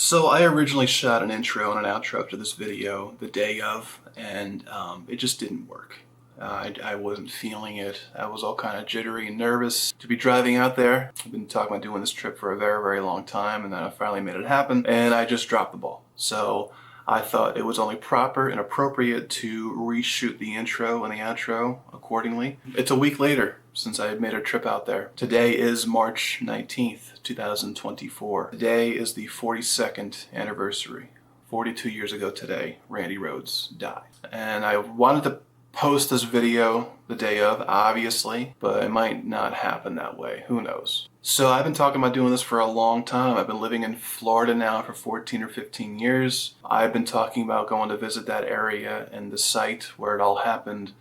So I originally shot an intro and an outro to this video the day of, and it just didn't work. I wasn't feeling it. I was all kind of jittery and nervous to be driving out there. I've been talking about doing this trip for a very, very long time, and then I finally made it happen, and I just dropped the ball. So I thought it was only proper and appropriate to reshoot the intro and the outro accordingly. It's a week later since I had made a trip out there. Today is March 19th, 2024. Today is the 42nd anniversary. 42 years ago today, Randy Rhoads died. And I wanted to post this video the day of, obviously, but it might not happen that way. Who knows? So I've been talking about doing this for a long time. I've been living in Florida now for 14 or 15 years. I've been talking about going to visit that area and the site where it all happened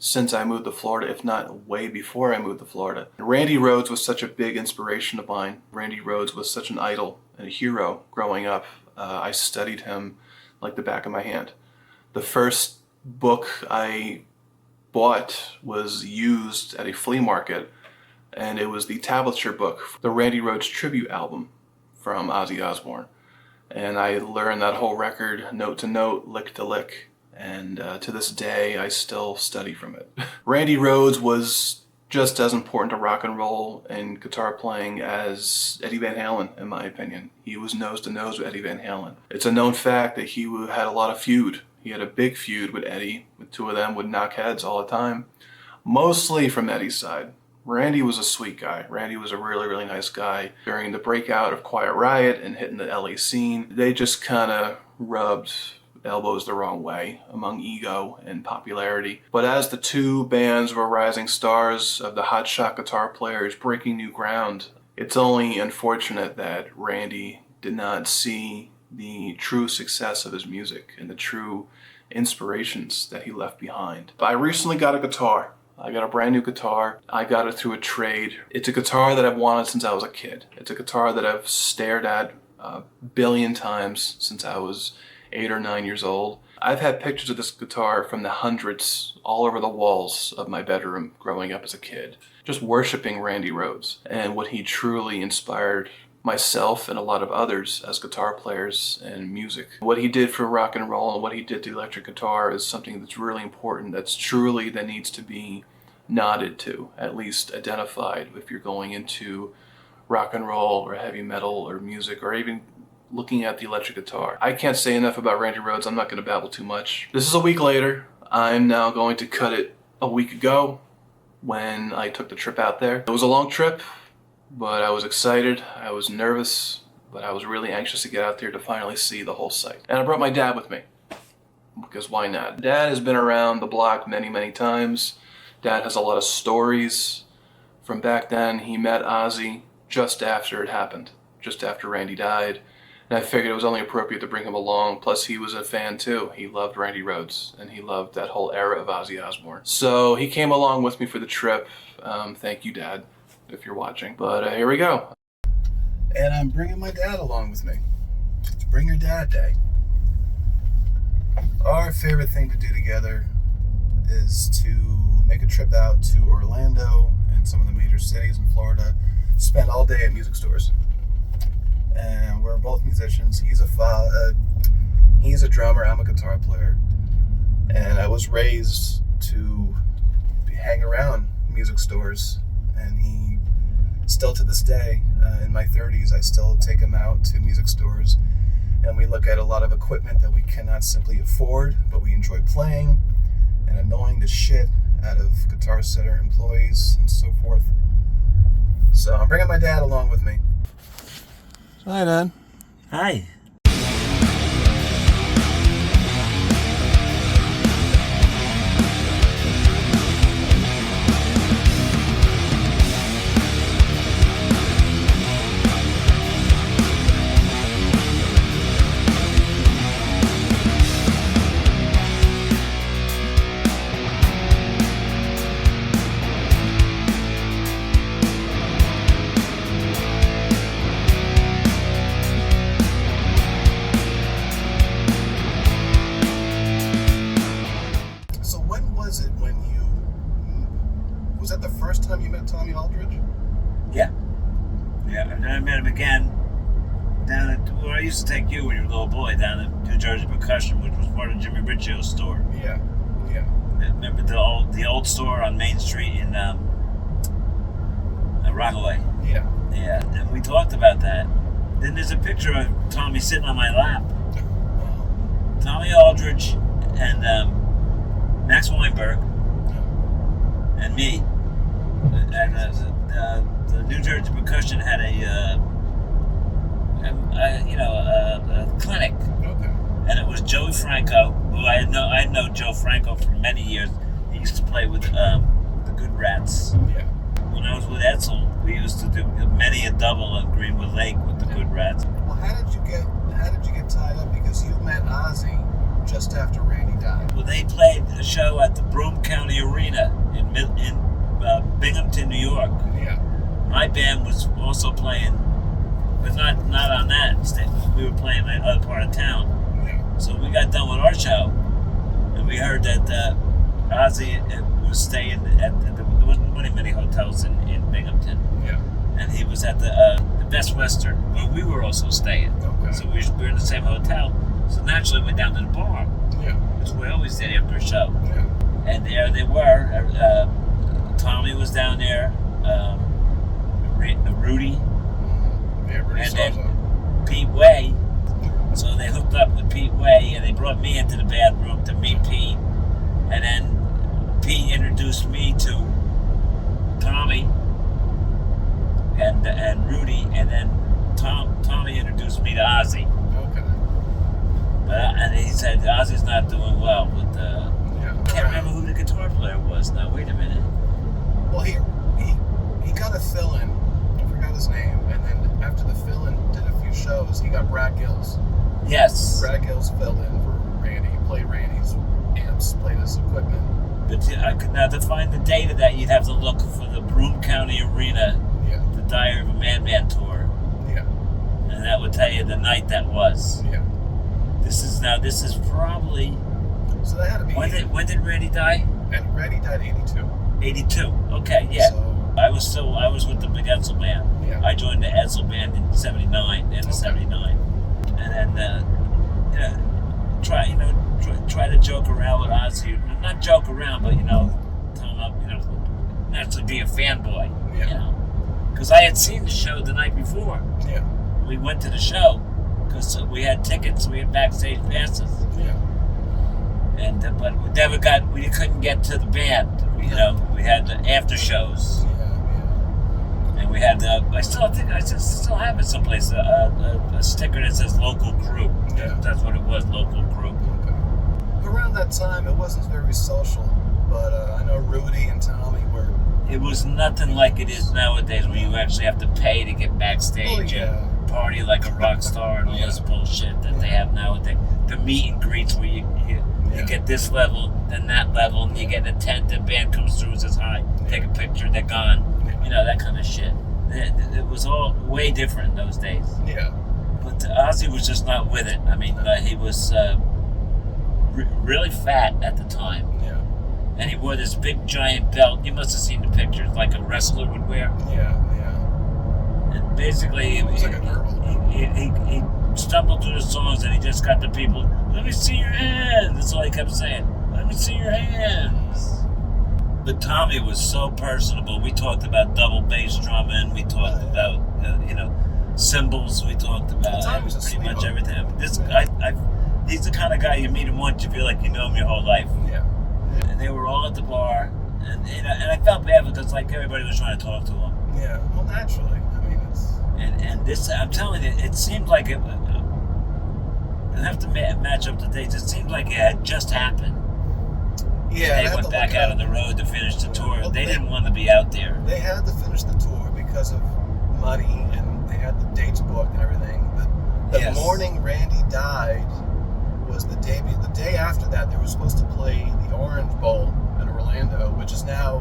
since I moved to Florida, if not way before I moved to Florida. Randy Rhoads was such a big inspiration of mine. Randy Rhoads was such an idol and a hero growing up. I studied him like the back of my hand. The first book I bought was used at a flea market, and it was the tablature book, the Randy Rhoads tribute album from Ozzy Osbourne. And I learned that whole record note to note, lick to lick. And to this day, I still study from it. Randy Rhoads was just as important to rock and roll and guitar playing as Eddie Van Halen, in my opinion. He was nose to nose with Eddie Van Halen. It's a known fact that he had a lot of feud. He had a big feud with Eddie. The two of them would knock heads all the time, mostly from Eddie's side. Randy was a sweet guy. Randy was a really, really nice guy. During the breakout of KookieRiot and hitting the LA scene, they just kind of rubbed elbows the wrong way among ego and popularity. But as the two bands were rising stars of the hotshot guitar players breaking new ground, it's only unfortunate that Randy did not see the true success of his music and the true inspirations that he left behind. I recently got a guitar. I got a brand new guitar. I got it through a trade. It's a guitar that I've wanted since I was a kid. It's a guitar that I've stared at a billion times since I was 8 or 9 years old. I've had pictures of this guitar from the hundreds all over the walls of my bedroom growing up as a kid, just worshiping Randy Rhoads and what he truly inspired myself and a lot of others as guitar players and music. What he did for rock and roll and what he did to electric guitar is something that's really important, that needs to be nodded to, at least identified if you're going into rock and roll or heavy metal or music or even looking at the electric guitar. I can't say enough about Randy Rhoads. I'm not going to babble too much. This is a week later. I'm now going to cut it a week ago when I took the trip out there. It was a long trip, but I was excited. I was nervous, but I was really anxious to get out there to finally see the whole site. And I brought my dad with me, because why not? Dad has been around the block many, many times. Dad has a lot of stories from back then. He met Ozzy just after it happened, just after Randy died. And I figured it was only appropriate to bring him along. Plus, he was a fan too. He loved Randy Rhoads, and he loved that whole era of Ozzy Osbourne. So he came along with me for the trip. Thank you, Dad, if you're watching. But here we go. And I'm bringing my dad along with me. It's Bring Your Dad Day. Our favorite thing to do together is to make a trip out to Orlando and some of the major cities in Florida, spend all day at music stores. And we're both musicians. He's a drummer, I'm a guitar player. And I was raised to hang around music stores, and he still to this day, in my 30s, I still take him out to music stores, and we look at a lot of equipment that we cannot simply afford, but we enjoy playing and annoying the shit out of Guitar Center employees and so forth. So I'm bringing my dad along with me. Hi, Dad. Hi. Was that the first time you met Tommy Aldridge? Yeah. Yeah, and then I met him again down at where I used to take you when you were a little boy, down at New Jersey Percussion, which was part of Jimmy Riccio's store. Yeah. Remember the old store on Main Street in Rockaway? Yeah. Yeah, and we talked about that. Then there's a picture of Tommy sitting on my lap. Tommy Aldridge and Max Weinberg and me. And the New Jersey Percussion had a clinic. Okay. And it was Joey Franco, who I know Joe Franco for many years. He used to play with the Good Rats. Yeah. When I was with Edsel, we used to do many a double at Greenwood Lake with the Good Rats. Well, how did you get tied up? Because you met Ozzy just after Randy died. Well, they played a show at the Broome County Arena in Binghamton, New York. Yeah. My band was also playing, but not on that stage. We were playing in another part of town. Yeah. So we got done with our show, and we heard that Ozzy was staying at there wasn't many hotels in Binghamton. Yeah. And he was at the Best Western, where we were also staying. Okay. So we were in the same hotel. So naturally, we went down to the bar, Yeah. which we always did after a show. Yeah. And there they were. Tommy was down there. Rudy. Yeah, Rudy And then Sosa. Pete Way. So they hooked up with Pete Way, and they brought me into the bathroom to meet Pete. And then Pete introduced me to Tommy and Rudy, and then Tommy introduced me to Ozzy. Okay. And he said Ozzy's not doing well with the. Yeah. I can't remember who the guitar player was now. Wait a minute. Well, he got a fill-in. I forgot his name. And then after the fill-in did a few shows, he got Brad Gills. Yes. Brad Gills filled in for Randy. He played Randy's amps, played his equipment. But I could now to find the date of that, you'd have to look for the Broome County Arena, Yeah. the Diary of a Madman tour, Yeah. and that would tell you the night that was. Yeah. This is probably So that had to be. when did Randy die? And Randy died 82. 82. Okay, yeah. So, I was with the big Edsel band. Yeah. I joined the Edsel band in '79, end of '79, and then try to joke around with Ozzy. Not joke around, but tell him naturally be a fanboy. Yeah. Because I had seen the show the night before. Yeah. We went to the show because we had tickets, we had backstage passes, Yeah. but we couldn't get to the band. We had the after shows. Yeah. And we had I still have it someplace, a sticker that says local group. Yeah. That's what it was, local group. Okay. around that time, it wasn't very social. But I know Rudy and Tommy were. It was nothing like it is nowadays, where you actually have to pay to get backstage Oh, yeah. and party like a rock star and all this bullshit that they have nowadays. The meet and greets where you get this level, then that level, and you get a tent, the band comes through, says hi, take a picture, they're gone. That kind of shit. It was all way different in those days. Yeah. But Ozzy was just not with it. I mean, he was really fat at the time. Yeah. And he wore this big giant belt. You must have seen the pictures, like a wrestler would wear. Yeah. And basically, It was like a girdle. he stumbled through the songs, and he just got the people, let me see your hands. That's all he kept saying. Let me see your hands. But Tommy was so personable. We talked about double bass drumming. We talked about, cymbals. We talked about pretty much everything. He's the kind of guy you meet him once, you feel like you know him your whole life. Yeah. And they were all at the bar, and I felt bad because like everybody was trying to talk to him. Yeah. Well, naturally. I mean, it's. And this, I'm telling you, it seemed like it. I have to match up the dates. It seemed like it had just happened. Yeah, They went back out on the road to finish the tour. They didn't want to be out there. They had to finish the tour because of money, and they had the dates booked and everything. The morning Randy died was the day. The day after that, they were supposed to play the Orange Bowl in Orlando, which is now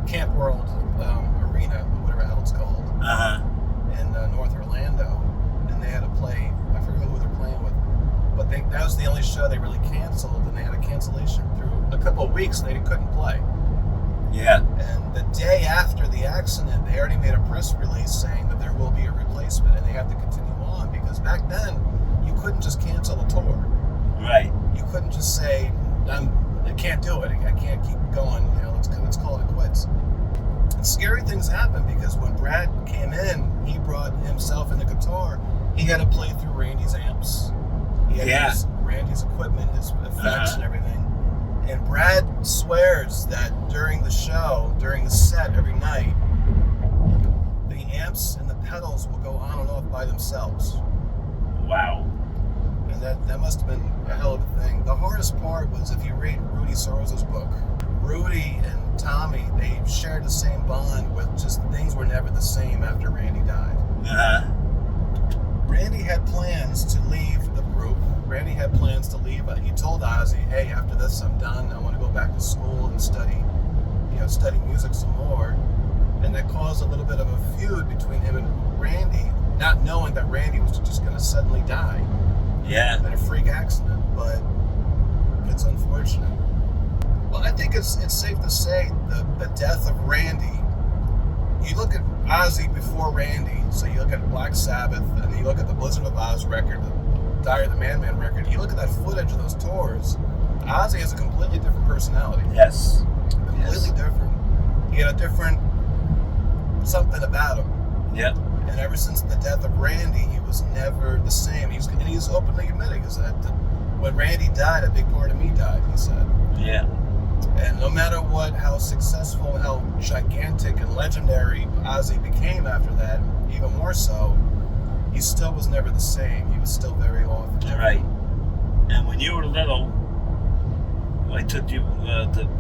Camp World Arena, or whatever the hell it's called, in North Orlando. And they had to play. I forget who they're playing with, but that was the only show they really canceled, and they had a cancellation through a couple of weeks. They couldn't play. Yeah. And the day after the accident, they already made a press release saying that there will be a replacement, and they have to continue on, because back then you couldn't just cancel a tour. Right. You couldn't just say, I can't do it. I can't keep going. You know, let's call it quits. And scary things happen, because when Brad came in, he brought himself and the guitar. He had to play through Randy's amps. He had to use Randy's equipment, his effects and everything. And Brad swears that during the show, during the set every night, the amps and the pedals will go on and off by themselves. Wow. And that must have been a hell of a thing. The hardest part was, if you read Rudy Sarzo's book, Rudy and Tommy, they shared the same bond, with just things were never the same after Randy died. Randy had plans to leave the group. Randy had plans to leave. He told Ozzy, hey, after this I'm done. I want to go back to school and study music some more. And that caused a little bit of a feud between him and Randy, not knowing that Randy was just going to suddenly die. Yeah. In a freak accident, but it's unfortunate. Well, I think it's safe to say the death of Randy, you look at Ozzy before Randy, so you look at Black Sabbath, and you look at the Blizzard of Oz record, the Diary of the Madman record, you look at that footage of those tours, Ozzy has a completely different personality. Yes. Completely different. He had a different something about him. Yep. And ever since the death of Randy, he was never the same. He's openly admitting that when Randy died, a big part of me died, he said. Yeah. And no matter how successful and how gigantic and legendary Ozzy became after that, even more so, he still was never the same. He was still very off. Right. And when you were little, I took you.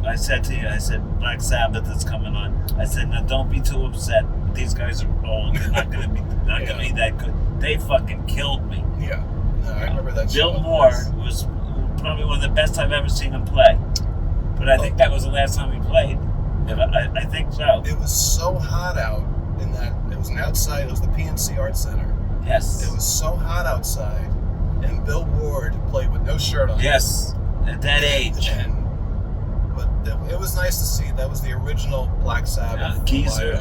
I said to you, Black Sabbath is coming on. I said, now don't be too upset. These guys are old. They're not gonna be that good. They fucking killed me. Yeah. No, I remember that. Bill Moore was probably one of the best I've ever seen him play. But I think that was the last time he played. I think so. It was so hot out in that it was it was the PNC Art Center. Yes. It was so hot outside, and Bill Ward played with no shirt on. Yes, at that age. But it was nice to see. That was the original Black Sabbath. Geezer.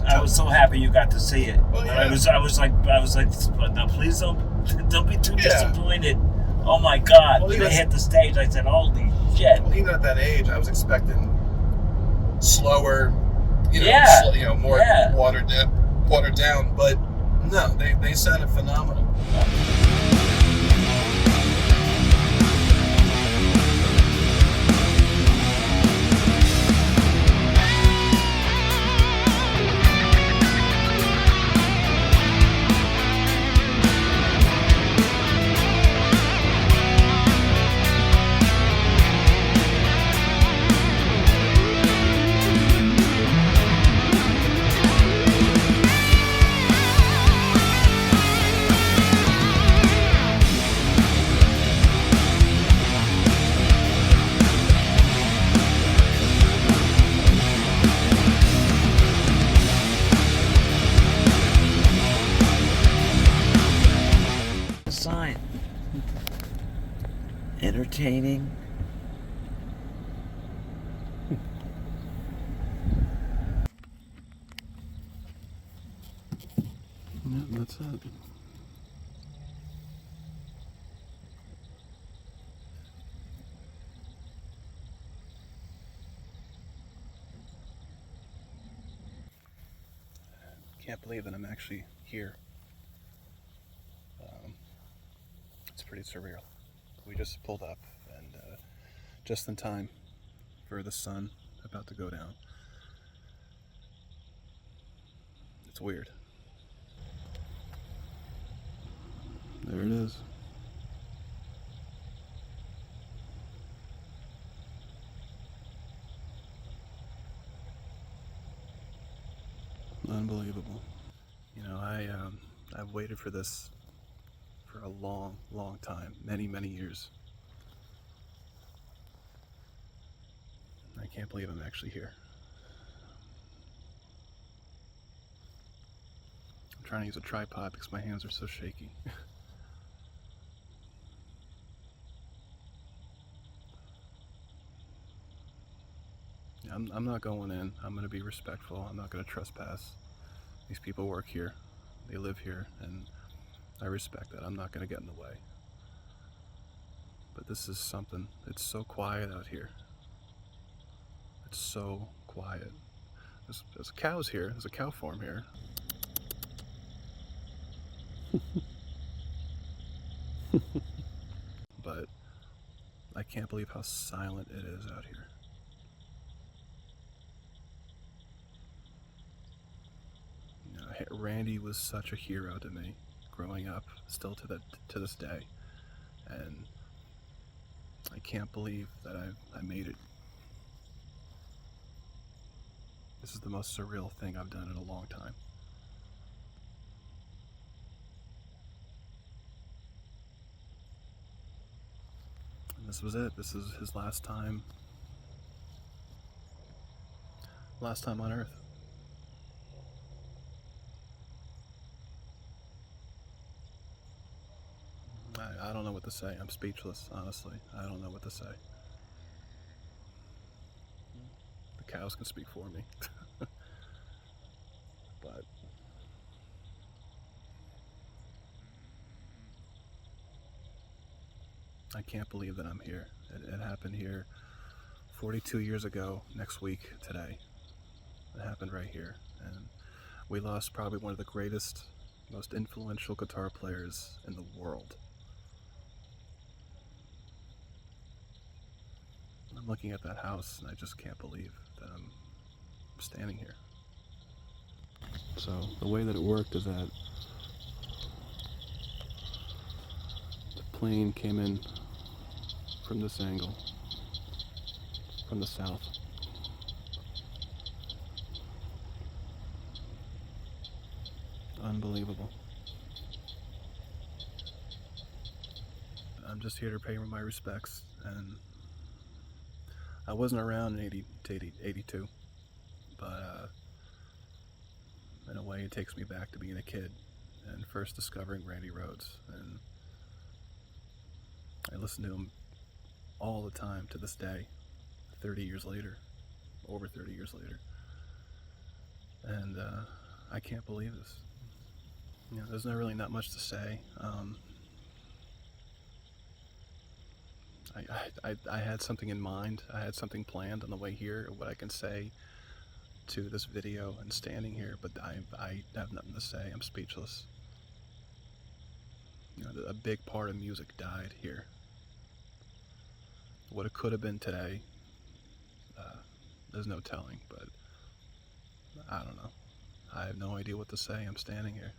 I was so happy you got to see it. Well, yeah. I was like, now please don't be too disappointed. Oh my God! When they hit the stage, I said, "Holy shit!" Well, even at that age, I was expecting slower, more watered down. But no, they sounded phenomenal. Sign. Entertaining. Yeah, that's it. Can't believe that I'm actually here. It's pretty surreal. We just pulled up, and just in time for the sun about to go down. It's weird. There it is. Unbelievable. You know, I've waited for this for a long, long time, many, many years. I can't believe I'm actually here. I'm trying to use a tripod because my hands are so shaky. I'm not going in. I'm going to be respectful. I'm not going to trespass. These people work here. They live here, and I respect that. I'm not going to get in the way. But this is something. It's so quiet out here. It's so quiet. There's cows here. There's a cow farm here. But I can't believe how silent it is out here. You know, Randy was such a hero to me growing up, still to this day, and I can't believe that I made it. This is the most surreal thing I've done in a long time. And this was it. This is his last time on Earth. I don't know what to say. I'm speechless, honestly. I don't know what to say. The cows can speak for me. But I can't believe that I'm here. It happened here 42 years ago, next week, today. It happened right here. And we lost probably one of the greatest, most influential guitar players in the world. I'm looking at that house and I just can't believe that I'm standing here. So the way that it worked is that the plane came in from this angle, from the south. Unbelievable. I'm just here to pay my respects, and I wasn't around in 82, but in a way it takes me back to being a kid and first discovering Randy Rhoads, and I listen to him all the time to this day, 30 years later, over 30 years later, and I can't believe this. You know, there's really not much to say. I had something in mind. I had something planned on the way here, what I can say to this video and standing here, but I have nothing to say. I'm speechless. You know, a big part of music died here. What it could have been today, there's no telling, but I don't know. I have no idea what to say. I'm standing here.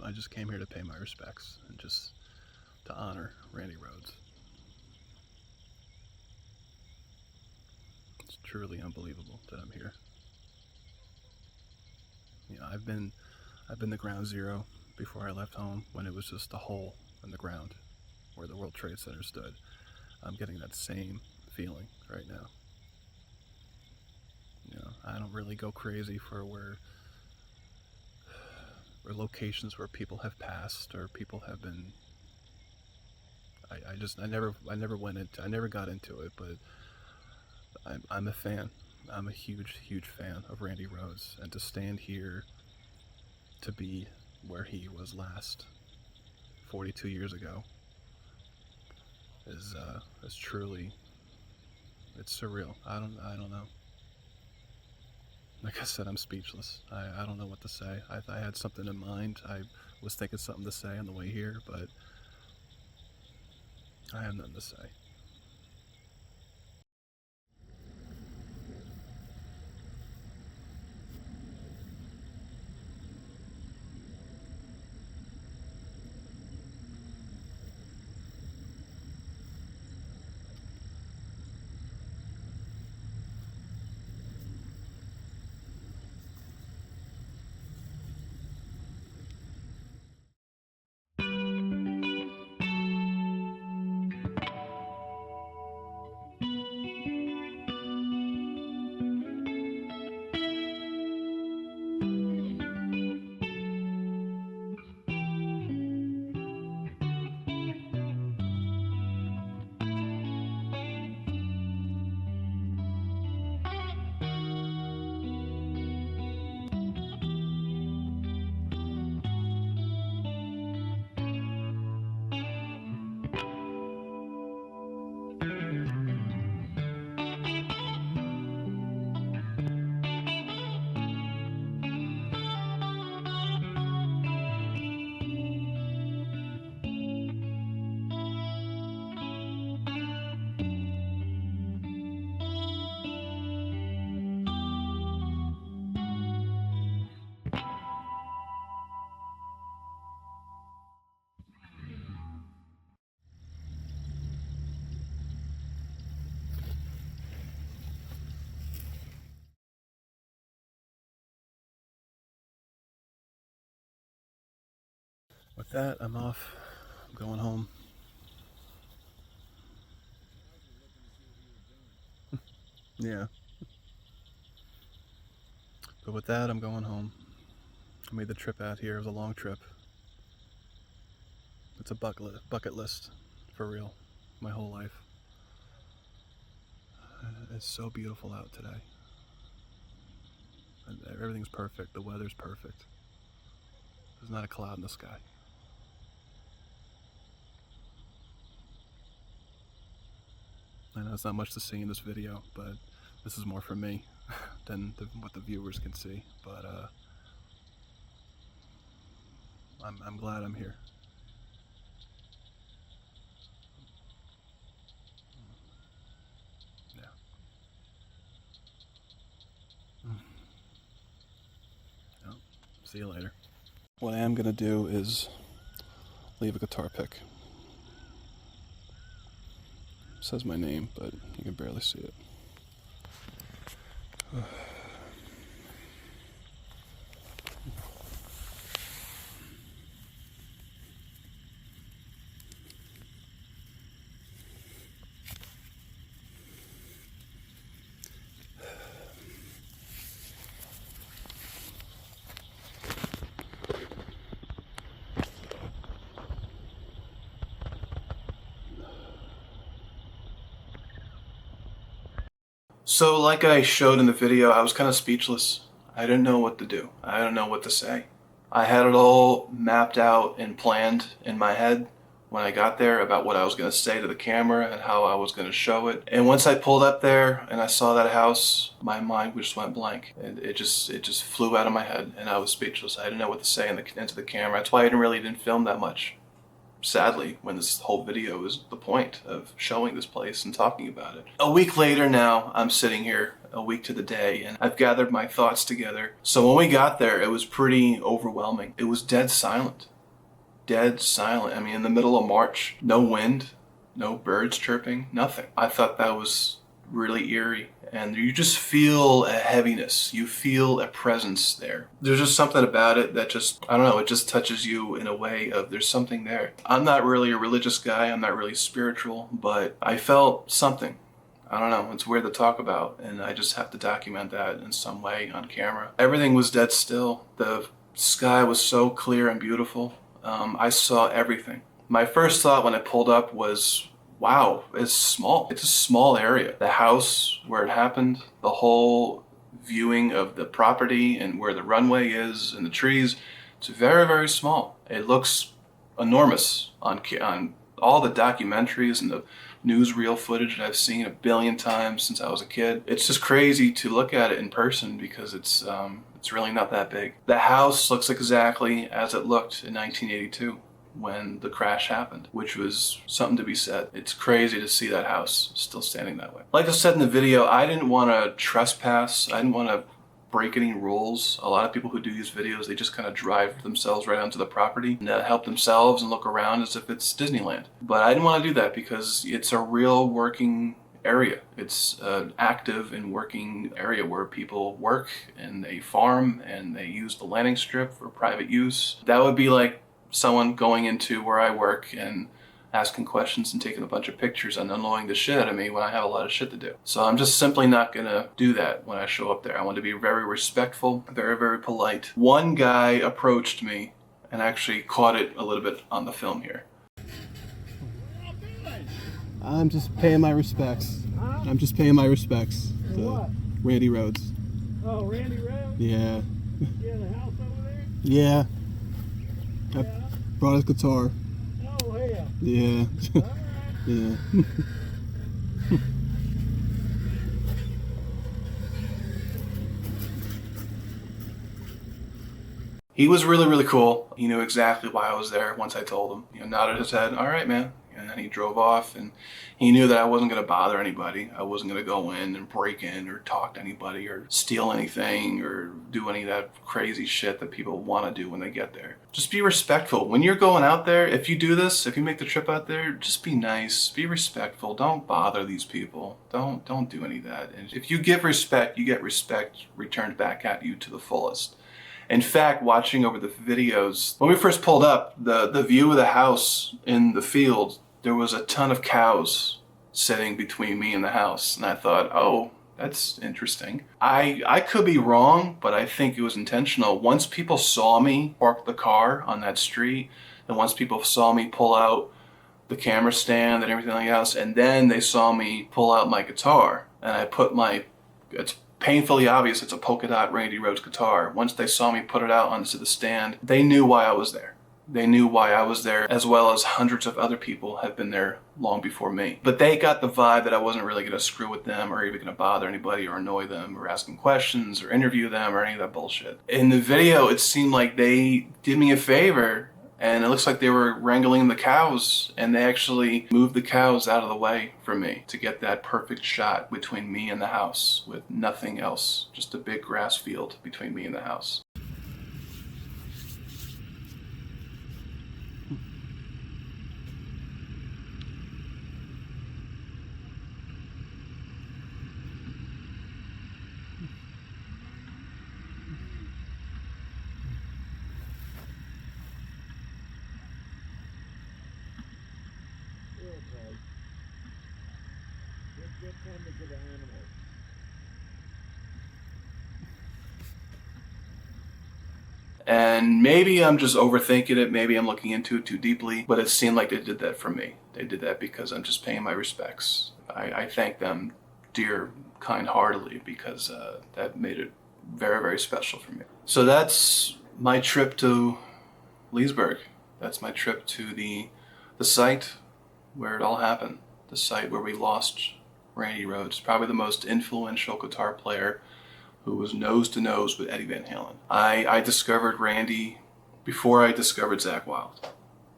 I just came here to pay my respects and just to honor Randy Rhoads. It's truly unbelievable that I'm here. You know, I've been to Ground Zero before I left home when it was just a hole in the ground where the World Trade Center stood. I'm getting that same feeling right now. You know, I don't really go crazy for where locations where people have passed or people have been. I never went into. I never got into it, but I'm a fan. I'm a huge fan of Randy Rhoads, and to stand here, to be where he was last, 42 years ago, is truly. It's surreal. I don't know. Like I said, I'm speechless. I don't know what to say. I had something in mind. I was thinking something to say on the way here, but I have nothing to say. With that, I'm off. I'm going home. Yeah. But with that, I'm going home. I made the trip out here. It was a long trip. It's a bucket list, for real, my whole life. It's so beautiful out today. And everything's perfect. The weather's perfect. There's not a cloud in the sky. I know it's not much to see in this video, but this is more for me than what the viewers can see. But I'm glad I'm here. Yeah. Well, see you later. What I am gonna do is leave a guitar pick. It says my name, but you can barely see it. So like I showed in the video, I was kind of speechless. I didn't know what to do. I didn't know what to say. I had it all mapped out and planned in my head when I got there about what I was going to say to the camera and how I was going to show it. And once I pulled up there and I saw that house, my mind just went blank. It just flew out of my head and I was speechless. I didn't know what to say into the camera. That's why I didn't film that much. Sadly, when this whole video is the point of showing this place and talking about it. A week later now, I'm sitting here, a week to the day, and I've gathered my thoughts together. So when we got there, it was pretty overwhelming. It was dead silent. Dead silent. I mean, in the middle of March, no wind, no birds chirping, nothing. I thought that was really eerie, and you just feel a heaviness. You feel a presence there. There's just something about it that just, I don't know, it just touches you in a way of there's something there. I'm not really a religious guy, I'm not really spiritual, but I felt something. I don't know, it's weird to talk about, and I just have to document that in some way on camera. Everything was dead still. The sky was so clear and beautiful. I saw everything. My first thought when I pulled up was, wow, it's small. It's a small area. The house where it happened, the whole viewing of the property and where the runway is and the trees, it's very, very small. It looks enormous on all the documentaries and the newsreel footage that I've seen a billion times since I was a kid. It's just crazy to look at it in person because it's really not that big. The house looks exactly as it looked in 1982. When the crash happened, which was something to be said. It's crazy to see that house still standing that way. Like I said in the video, I didn't want to trespass. I didn't want to break any rules. A lot of people who do these videos, they just kind of drive themselves right onto the property and help themselves and look around as if it's Disneyland. But I didn't want to do that because it's a real working area. It's an active and working area where people work and they farm and they use the landing strip for private use. That would be like someone going into where I work and asking questions and taking a bunch of pictures and annoying the shit out of me when I have a lot of shit to do. So I'm just simply not gonna do that when I show up there. I want to be very respectful, very, very polite. One guy approached me and actually caught it a little bit on the film here. I'm just paying my respects. Huh? I'm just paying my respects to what? Randy Rhoads. Oh, Randy Rhoads? Yeah. Yeah, the house over there? Yeah. Yeah. Brought his guitar. Oh, hell. Yeah. All right. Yeah. He was really, really cool. He knew exactly why I was there once I told him. Nodded his head, all right, man. And then he drove off, and he knew that I wasn't going to bother anybody. I wasn't going to go in and break in or talk to anybody or steal anything or do any of that crazy shit that people want to do when they get there. Just be respectful. When you're going out there, if you do this, if you make the trip out there, just be nice, be respectful. Don't bother these people. Don't do any of that. And if you give respect, you get respect returned back at you to the fullest. In fact, watching over the videos, when we first pulled up, the view of the house in the field, there was a ton of cows sitting between me and the house. And I thought, oh, that's interesting. I could be wrong, but I think it was intentional. Once people saw me park the car on that street, and once people saw me pull out the camera stand and everything like else, and then they saw me pull out my guitar, and I put it's painfully obvious it's a polka dot Randy Rhoads guitar. Once they saw me put it out onto the stand, they knew why I was there. They knew why I was there, as well as hundreds of other people have been there long before me. But they got the vibe that I wasn't really going to screw with them or even going to bother anybody or annoy them or ask them questions or interview them or any of that bullshit. In the video, it seemed like they did me a favor, and it looks like they were wrangling the cows, and they actually moved the cows out of the way for me to get that perfect shot between me and the house with nothing else, just a big grass field between me and the house. Okay. Get tended to the animals. And maybe I'm just overthinking it, maybe I'm looking into it too deeply, but it seemed like they did that for me. They did that because I'm just paying my respects. I thank them dear kind-heartedly because that made it very, very special for me. So that's my trip to Leesburg. That's my trip to the site where it all happened. The site where we lost Randy Rhoads, probably the most influential guitar player who was nose to nose with Eddie Van Halen. I discovered Randy before I discovered Zakk Wylde.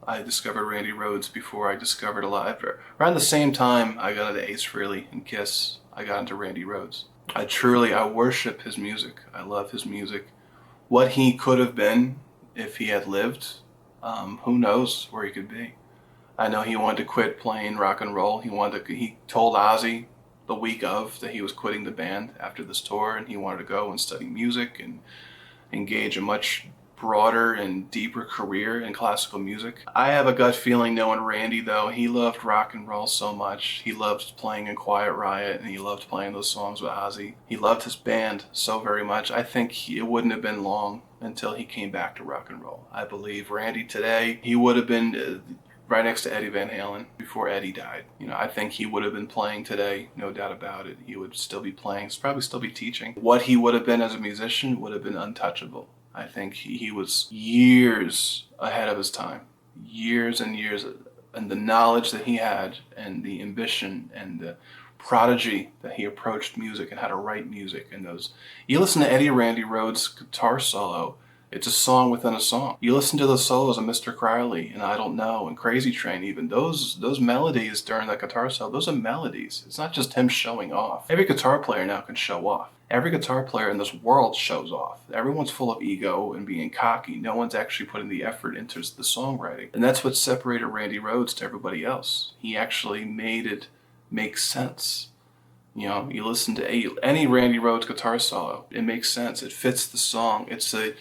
I discovered Randy Rhoads before I discovered a lot. Around the same time I got into Ace Frehley and Kiss, I got into Randy Rhoads. I worship his music. I love his music. What he could have been if he had lived, who knows where he could be. I know he wanted to quit playing rock and roll. He told Ozzy the week of that he was quitting the band after this tour, and he wanted to go and study music and engage a much broader and deeper career in classical music. I have a gut feeling knowing Randy though, he loved rock and roll so much. He loved playing in KookieRiot and he loved playing those songs with Ozzy. He loved his band so very much. I think it wouldn't have been long until he came back to rock and roll. I believe Randy today, he would have been right next to Eddie Van Halen before Eddie died. I think he would have been playing today, no doubt about it. He would still be playing, probably still be teaching. What he would have been as a musician would have been untouchable. I think he was years ahead of his time. Years and years, and the knowledge that he had and the ambition and the prodigy that he approached music and how to write music and those. You listen to Randy Rhoads' guitar solo, it's a song within a song. You listen to the solos of Mr. Crowley and I Don't Know and Crazy Train even. Those melodies during that guitar solo, those are melodies. It's not just him showing off. Every guitar player now can show off. Every guitar player in this world shows off. Everyone's full of ego and being cocky. No one's actually putting the effort into the songwriting. And that's what separated Randy Rhoads to everybody else. He actually made it make sense. You listen to any Randy Rhoads guitar solo, it makes sense. It fits the song. It's a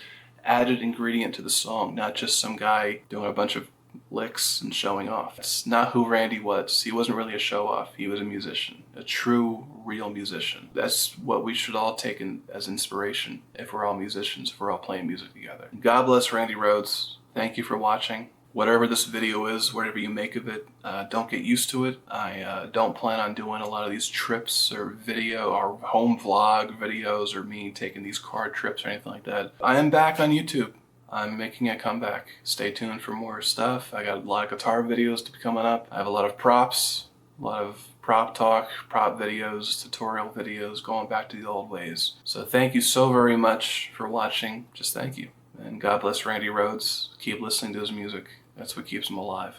added ingredient to the song, not just some guy doing a bunch of licks and showing off. It's not who Randy was. He wasn't really a show-off. He was a musician, a true, real musician. That's what we should all take as inspiration if we're all musicians, if we're all playing music together. God bless Randy Rhoads. Thank you for watching. Whatever this video is, whatever you make of it, don't get used to it. I don't plan on doing a lot of these trips or video or home vlog videos or me taking these car trips or anything like that. I am back on YouTube. I'm making a comeback. Stay tuned for more stuff. I got a lot of guitar videos to be coming up. I have a lot of props, a lot of prop talk, prop videos, tutorial videos, going back to the old ways. So thank you so very much for watching. Just thank you. And God bless Randy Rhoads. Keep listening to his music. That's what keeps him alive.